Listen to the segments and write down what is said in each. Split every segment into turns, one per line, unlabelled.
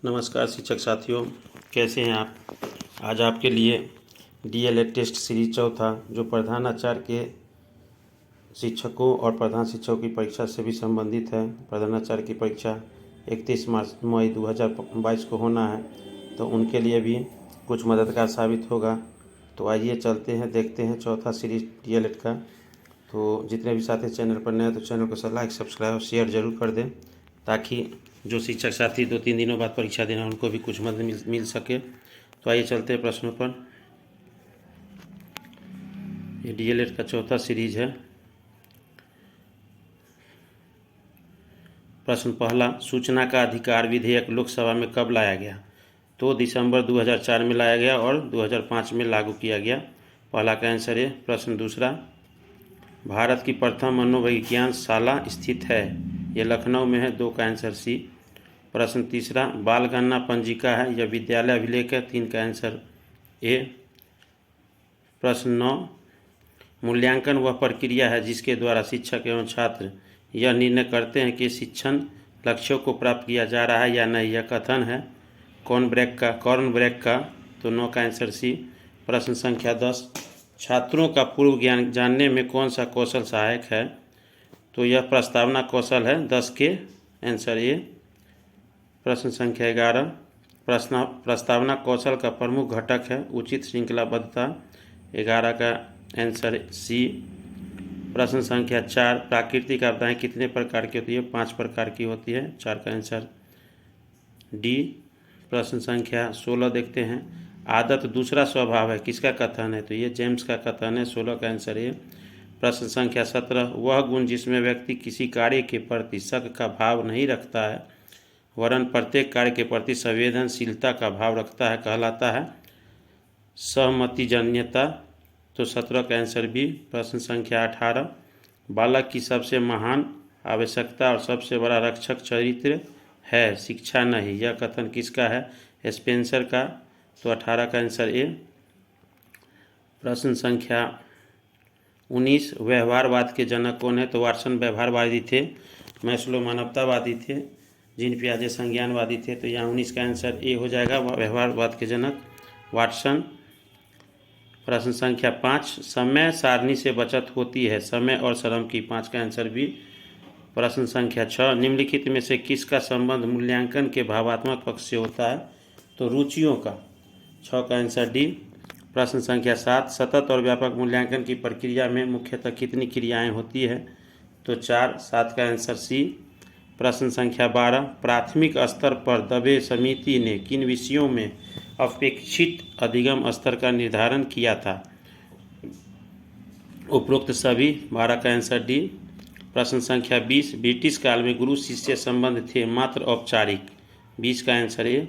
नमस्कार शिक्षक साथियों, कैसे हैं आप। आज आपके लिए डीएलएड टेस्ट सीरीज चौथा जो प्रधानाचार्य के शिक्षकों और प्रधान शिक्षकों की परीक्षा से भी संबंधित है। प्रधानाचार्य की परीक्षा 31 मई 2022 को होना है, तो उनके लिए भी कुछ मददगार साबित होगा। तो आइए चलते हैं, देखते हैं चौथा सीरीज डीएलएड का। तो जितने भी साथी चैनल पर नए हैं तो चैनल को लाइक, सब्सक्राइब और शेयर जरूर कर दें, ताकि जो शिक्षक साथी 2-3 दिनों बाद परीक्षा देना उनको भी कुछ मदद मिल सके। तो आइए चलते हैं प्रश्नों पर। ये डीएलएड का चौथा सीरीज है। प्रश्न पहला, सूचना का अधिकार विधेयक लोकसभा में कब लाया गया। तो दिसंबर 2004 में लाया गया और 2005 में लागू किया गया। पहला का आंसर है। प्रश्न दूसरा, भारत की प्रथम मनोविज्ञान शाला स्थित है। ये लखनऊ में है। 2 का आंसर सी। प्रश्न तीसरा, बाल गणना पंजिका है या विद्यालय अभिलेख है। 3 का आंसर ए। प्रश्न 9, मूल्यांकन वह प्रक्रिया है जिसके द्वारा शिक्षक एवं छात्र यह निर्णय करते हैं कि शिक्षण लक्ष्यों को प्राप्त किया जा रहा है या नहीं। यह कथन है कॉर्न ब्रेक का। तो 9 का आंसर सी। प्रश्न संख्या 10, छात्रों का पूर्व ज्ञान जानने में कौन सा कौशल सहायक है। तो यह प्रस्तावना कौशल है। 10 के आंसर ए। प्रश्न संख्या 11, प्रस्तावना कौशल का प्रमुख घटक है उचित श्रृंखलाबद्धता। 11 का आंसर सी। प्रश्न संख्या 4, प्राकृतिक आपदाएं कितने प्रकार की होती है। 5 प्रकार की होती है। 4 का आंसर डी। प्रश्न संख्या 16 देखते हैं, आदत दूसरा स्वभाव है किसका कथन है। तो ये जेम्स का कथन है। 16 का आंसर ए। प्रश्न संख्या 17, वह गुण जिसमें व्यक्ति किसी कार्य के प्रति शक का भाव नहीं रखता है वरन प्रत्येक कार्य के प्रति संवेदनशीलता का भाव रखता है कहलाता है सहमतिजन्यता। तो 17 का आंसर बी। प्रश्न संख्या 18, बालक की सबसे महान आवश्यकता और सबसे बड़ा रक्षक चरित्र है शिक्षा नहीं। यह कथन किसका है। स्पेंसर का। तो 18 का आंसर ए। प्रश्न संख्या 19, व्यवहारवाद के जनक कौन है। तो वाटसन व्यवहारवादी थे। मैस्लो मानवतावादी थे। जीन पियाजे संज्ञानवादी थे। तो यहाँ 19 का आंसर ए हो जाएगा, व्यवहारवाद के जनक वाटसन। प्रश्न संख्या 5, समय सारणी से बचत होती है समय और श्रम की। 5 का आंसर बी। प्रश्न संख्या 6, निम्नलिखित में से किसका संबंध मूल्यांकन के भावात्मक पक्ष से होता है। तो रुचियों का। 6 का आंसर डी। प्रश्न संख्या 7, सतत और व्यापक मूल्यांकन की प्रक्रिया में मुख्यतः कितनी क्रियाएं होती है। तो 4। 7 का आंसर सी। प्रश्न संख्या 12, प्राथमिक स्तर पर दबे समिति ने किन विषयों में अपेक्षित अधिगम स्तर का निर्धारण किया था। उपरोक्त सभी। 12 का आंसर डी। प्रश्न संख्या 20, ब्रिटिश काल में गुरु शिष्य संबंध थे मात्र औपचारिक। 20 का आंसर ए।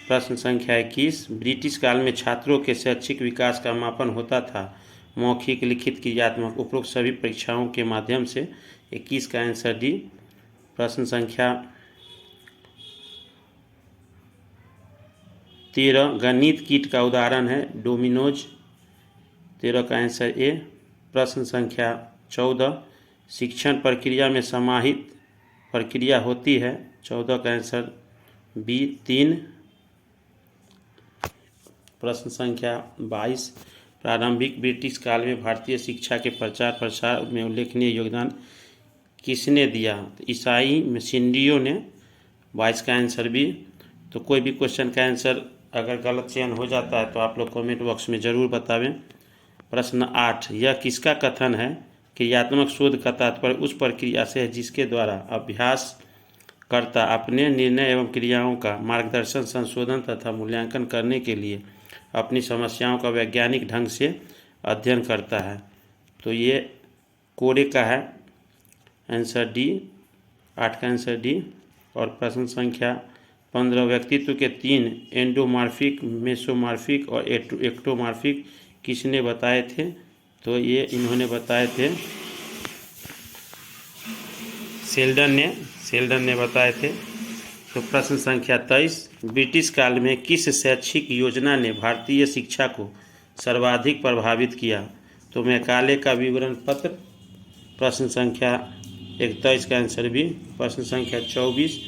प्रश्न संख्या 21, ब्रिटिश काल में छात्रों के शैक्षिक विकास का मापन होता था मौखिक, लिखित, क्रियात्मक, उपरोक्त सभी परीक्षाओं के माध्यम से। 21 का आंसर डी। प्रश्न संख्या 13, गणित कीट का उदाहरण है डोमिनोज। 13 का आंसर ए। प्रश्न संख्या 14, शिक्षण प्रक्रिया में समाहित प्रक्रिया होती है। 14 का आंसर बी। 3। प्रश्न संख्या 22, प्रारंभिक ब्रिटिश काल में भारतीय शिक्षा के प्रचार प्रसार में उल्लेखनीय योगदान किसने दिया। तो ईसाई मिशनरियों ने। 22 का आंसर बी। तो कोई भी क्वेश्चन का आंसर अगर गलत चयन हो जाता है तो आप लोग कमेंट बॉक्स में ज़रूर बतावें। प्रश्न 8, यह किसका कथन है। क्रियात्मक शोध का तात्पर्य उस प्रक्रिया से है जिसके द्वारा अभ्यास करता अपने निर्णय एवं क्रियाओं का मार्गदर्शन, संशोधन तथा मूल्यांकन करने के लिए अपनी समस्याओं का वैज्ञानिक ढंग से अध्ययन करता है। तो ये कोरे का है आंसर डी। 8 का आंसर डी। और प्रश्न संख्या 15, व्यक्तित्व के 3 एंडोमॉर्फिक, मेसोमॉर्फिक और एक्टोमॉर्फिक किसने बताए थे। तो ये इन्होंने बताए थे सेल्डन ने बताए थे। तो प्रश्न संख्या 23, ब्रिटिश काल में किस शैक्षिक योजना ने भारतीय शिक्षा को सर्वाधिक प्रभावित किया। तो मैकाले का विवरण पत्र। प्रश्न संख्या 21 का आंसर भी। प्रश्न संख्या 24,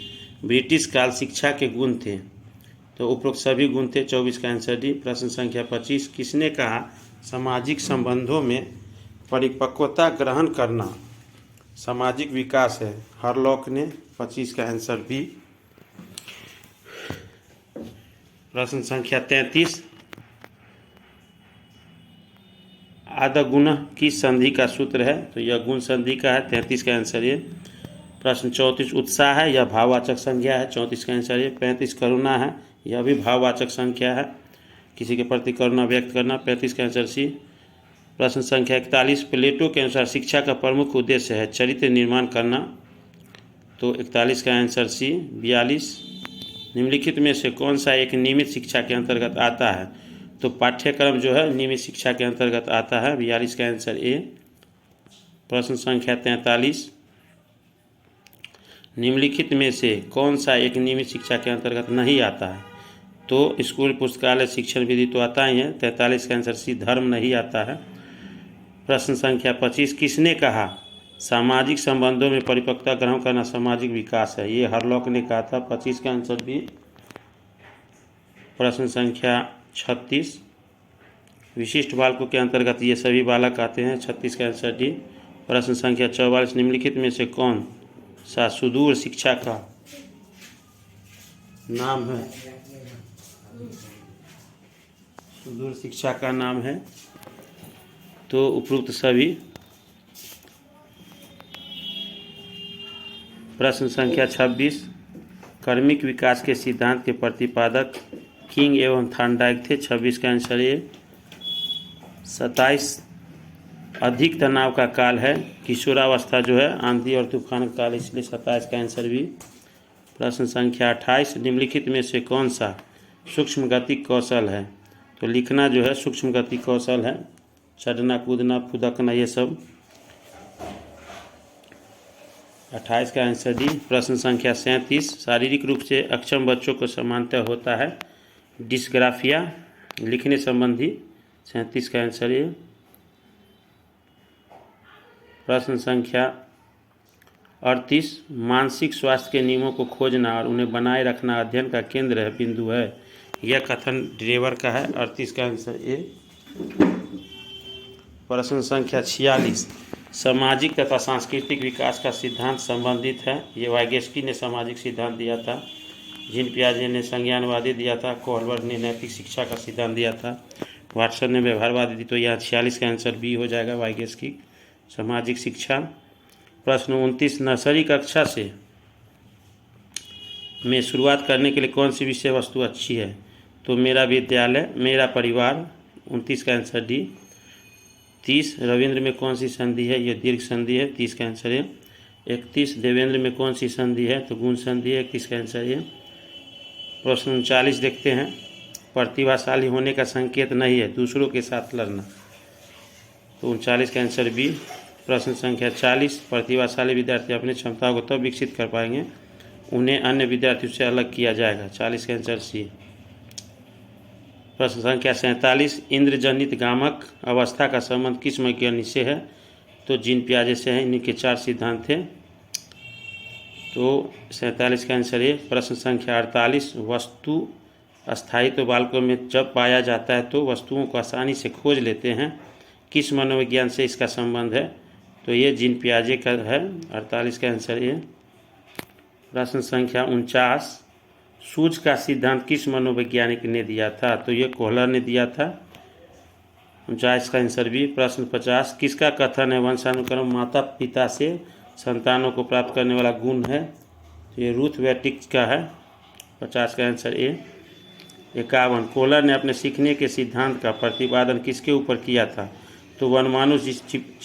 ब्रिटिश काल शिक्षा के गुण थे, तो उपरोक्त सभी गुण थे। 24 का आंसर डी। प्रश्न संख्या 25, किसने कहा सामाजिक संबंधों में परिपक्वता ग्रहण करना सामाजिक विकास है? हरलॉक ने। 25 का आंसर बी। प्रश्न संख्या 33, आदगुण किस संधि का सूत्र है? तो यह गुण संधि का है। 33 का आंसर ये। प्रश्न 34, उत्साह है, यह भाववाचक संज्ञा है। 34 का आंसर ये। 35, करुणा है, यह भी भाववाचक संख्या है, किसी के प्रति करुणा व्यक्त करना। 35 का आंसर सी। प्रश्न संख्या 41, प्लेटो के अनुसार शिक्षा का प्रमुख उद्देश्य है चरित्र निर्माण करना, तो 41 का आंसर सी। 42, निम्नलिखित में से कौन सा एक नियमित शिक्षा के अंतर्गत आता है? तो पाठ्यक्रम जो है नियमित शिक्षा के अंतर्गत आता है। 42 का आंसर ए। प्रश्न संख्या 43, निम्नलिखित में से कौन सा एक नियमित शिक्षा के अंतर्गत नहीं आता है? तो स्कूल पुस्तकालय शिक्षण विधि तो आता ही है। 43 का आंसर सी, धर्म नहीं आता है। प्रश्न संख्या 25, किसने कहा सामाजिक संबंधों में परिपक्वता ग्रहण करना सामाजिक विकास है? ये हरलॉक ने कहा था। 25 का आंसर बी। प्रश्न संख्या 36, विशिष्ट बालकों के अंतर्गत ये सभी बालक आते हैं। 36 का आंसर डी। प्रश्न संख्या 44, निम्नलिखित में से कौन सा सुदूर शिक्षा का नाम है? सुदूर शिक्षा का नाम है, तो उपरोक्त सभी। प्रश्न संख्या 26, कर्मिक विकास के सिद्धांत के प्रतिपादक किंग एवं थॉर्नडाइक थे। 26 का आंसर ये। 27, अधिक तनाव का काल है, किशोरावस्था जो है आंधी और तूफान का काल, इसलिए 27 का आंसर भी। प्रश्न संख्या 28, निम्नलिखित में से कौन सा सूक्ष्म गति कौशल है? तो लिखना जो है सूक्ष्म गति कौशल है, चढ़ना कूदना फुदकना ये सब। 28 का आंसर डी। प्रश्न संख्या 37, शारीरिक रूप से अक्षम बच्चों को सामान्यतः होता है डिस्ग्राफिया, लिखने संबंधी। 37 का आंसर ये। प्रश्न संख्या 38, मानसिक स्वास्थ्य के नियमों को खोजना और उन्हें बनाए रखना अध्ययन का केंद्र है, बिंदु है, यह कथन ड्रेवर का है। 38 का आंसर ए। प्रश्न संख्या 46, सामाजिक तथा सांस्कृतिक विकास का सिद्धांत संबंधित है, ये वाइगेस्की ने सामाजिक सिद्धांत दिया था, जीन पियाजे ने संज्ञानवादी दिया था, कोहलबर्ग ने नैतिक शिक्षा का सिद्धांत दिया था, वाटसन ने व्यवहारवादी दी। तो यहाँ 46 का आंसर बी हो जाएगा, वाइगेस्की सामाजिक शिक्षा। प्रश्न 29, नर्सरी कक्षा से में शुरुआत करने के लिए कौन सी विषय वस्तु अच्छी है? तो मेरा विद्यालय, मेरा परिवार। 29 का आंसर डी। 30, रविंद्र में कौन सी संधि है? यह दीर्घ संधि है। 30 का आंसर है। 31, देवेंद्र में कौन सी संधि है? तो गुण संधि है। 31 का आंसर है। प्रश्न 39 देखते हैं, प्रतिभाशाली होने का संकेत नहीं है दूसरों के साथ लड़ना, तो 39 का आंसर बी। प्रश्न संख्या 40, प्रतिभाशाली विद्यार्थी अपनी क्षमताओं को तब विकसित कर पाएंगे उन्हें अन्य विद्यार्थियों से अलग किया जाएगा। 40 का आंसर सी। प्रश्न संख्या 47, इंद्रजनित गामक अवस्था का संबंध किस वैज्ञानिक से है? तो जीन पियाजे से है। इनके 4 सिद्धांत थे, तो 47 का आंसर है। प्रश्न संख्या 48, वस्तु स्थायित्व बालकों में जब पाया जाता है तो वस्तुओं को आसानी से खोज लेते हैं, किस मनोविज्ञान से इसका संबंध है? तो ये जीन पियाजे का है। 48 का आंसर ये। प्रश्न संख्या 49, सूझ का सिद्धांत किस मनोवैज्ञानिक ने दिया था? तो ये कोहलर ने दिया था। 49 का आंसर भी। प्रश्न 50, किसका कथन है वंशानुक्रम माता पिता से संतानों को प्राप्त करने वाला गुण है? तो ये रूथ वेटिक का है। 50 का आंसर ए। 51, कोहलर ने अपने सीखने के सिद्धांत का प्रतिपादन किसके ऊपर किया था? तो वनमानुष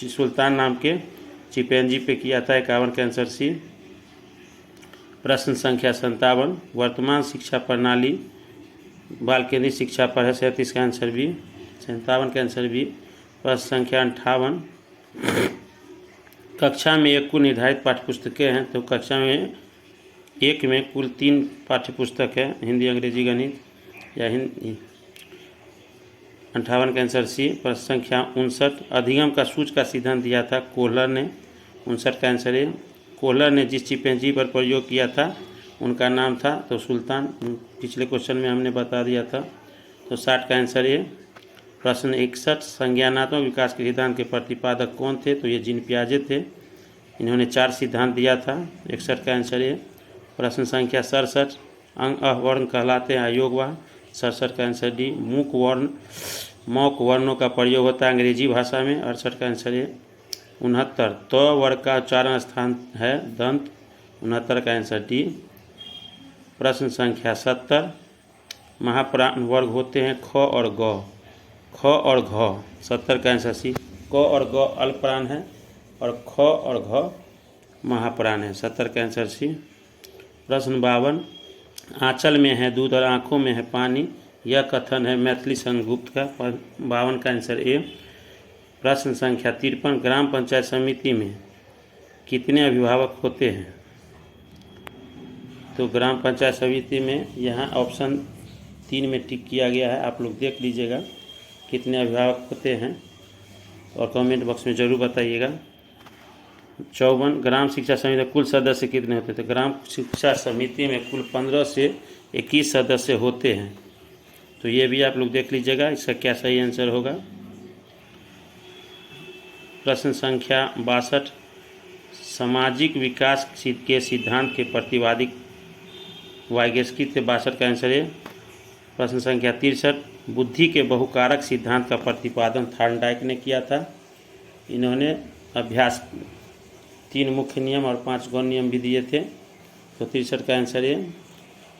सुल्तान नाम के चिंपैंजी पे किया था। 51 का आंसर सी। प्रश्न संख्या 57, वर्तमान शिक्षा प्रणाली बाल केंद्रित शिक्षा पर है। 37 का आंसर भी। 57 का आंसर भी। प्रश्न संख्या 58, कक्षा में एक कुल निर्धारित पाठ्यपुस्तकें हैं, तो कक्षा में एक में कुल 3 पाठ्यपुस्तक है, हिंदी अंग्रेजी गणित या हिंदी। 58 का आंसर सी। प्रश्न संख्या 59, अधिगम का सूझ का सिद्धांत दिया था कोहलर ने। 59 का आंसर है। कोहलर ने जिस चिंपैंजी पर प्रयोग किया था उनका नाम था? तो सुल्तान, पिछले क्वेश्चन में हमने बता दिया था। तो 60 का आंसर ये। प्रश्न 61, संज्ञानात्मक विकास के सिद्धांत के प्रतिपादक कौन थे? तो ये जीन पियाजे थे, इन्होंने 4 सिद्धांत दिया था। 61 का आंसर ये। प्रश्न संख्या 67, अंग अवर्ण कहलाते हैं अयोगवाह। 67 का आंसर डी। मौक वर्णों का प्रयोग होता है अंग्रेजी भाषा में। 68 का आंसर ये। 69, त वर्ग का उच्चारण स्थान है दंत। 69 का आंसर डी। प्रश्न संख्या 70, महाप्राण वर्ग होते हैं ख और ग, ख और घ। 70 का आंसर सी। क और ग अल्पप्राण है और ख और घ महाप्राण है। 70 का आंसर सी। प्रश्न 52, आंचल में है दूध और आँखों में है पानी, यह कथन है मैथिली संघगुप्त का। 52 का आंसर ए। प्रश्न संख्या 53, ग्राम पंचायत समिति में कितने अभिभावक होते हैं? तो ग्राम पंचायत समिति में यहाँ ऑप्शन 3 में टिक किया गया है, आप लोग देख लीजिएगा कितने अभिभावक होते हैं और कमेंट बॉक्स में ज़रूर बताइएगा। 54, ग्राम शिक्षा समिति में कुल सदस्य कितने होते थे? ग्राम शिक्षा समिति में कुल 15 से 21 सदस्य होते हैं। तो ये भी आप लोग देख लीजिएगा इसका क्या सही आंसर होगा। प्रश्न संख्या 62, सामाजिक विकास के सिद्धांत के प्रतिवादी वाइगेस्की थे। 62 का आंसर है। प्रश्न संख्या 63, बुद्धि के बहुकारक सिद्धांत का प्रतिपादन थॉर्नडाइक ने किया था। इन्होंने अभ्यास 3 मुख्य नियम और 5 गौण नियम भी दिए थे। तो 63 का आंसर है।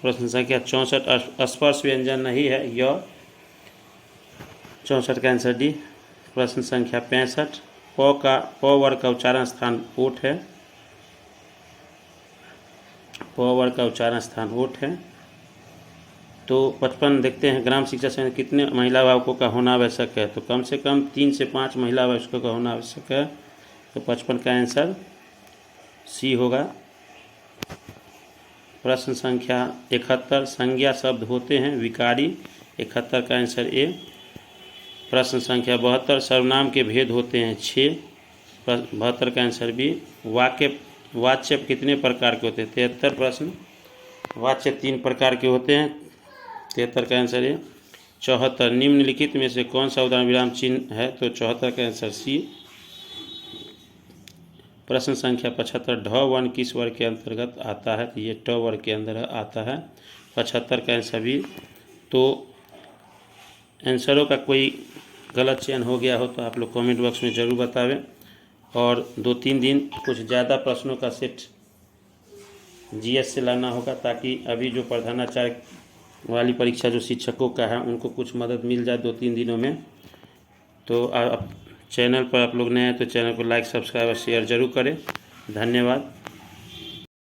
प्रश्न संख्या 64, स्पर्श व्यंजन नहीं है यह। 64 का आंसर डी। प्रश्न संख्या 65, प वर्ग का उच्चारण स्थान ओठ है। प वर्ग का उच्चारण स्थान ओठ है। तो 55 देखते हैं, ग्राम शिक्षा समिति कितने महिला अभिभावकों का होना आवश्यक है? तो कम से कम 3 से 5 महिला अभिभावकों का होना आवश्यक है। तो 55 का आंसर सी होगा। प्रश्न संख्या 71, संज्ञा शब्द होते हैं विकारी। 71 का आंसर ए। प्रश्न संख्या 72, सर्वनाम के भेद होते हैं 6। 72 का आंसर बी। वाच्य कितने प्रकार के होते हैं? 73 प्रश्न। वाच्य 3 प्रकार के होते हैं। 73 का आंसर है। 74, निम्नलिखित में से कौन सा उदाहरण विराम चिन्ह है? तो 74 का आंसर सी। प्रश्न संख्या 75, ढ वर्ण किस वर्ग के अंतर्गत आता है? तो ये ट वर्ग के अंदर आता है। 75 का आंसर भी। तो आंसरों का कोई गलत चयन हो गया हो तो आप लोग कमेंट बॉक्स में ज़रूर बतावें। और 2-3 दिन कुछ ज़्यादा प्रश्नों का सेट जीएस से लाना होगा, ताकि अभी जो प्रधानाचार्य वाली परीक्षा जो शिक्षकों का है उनको कुछ मदद मिल जाए 2-3 दिनों में। तो आप चैनल पर आप लोग नए हैं तो चैनल को लाइक, सब्सक्राइब और शेयर ज़रूर करें। धन्यवाद।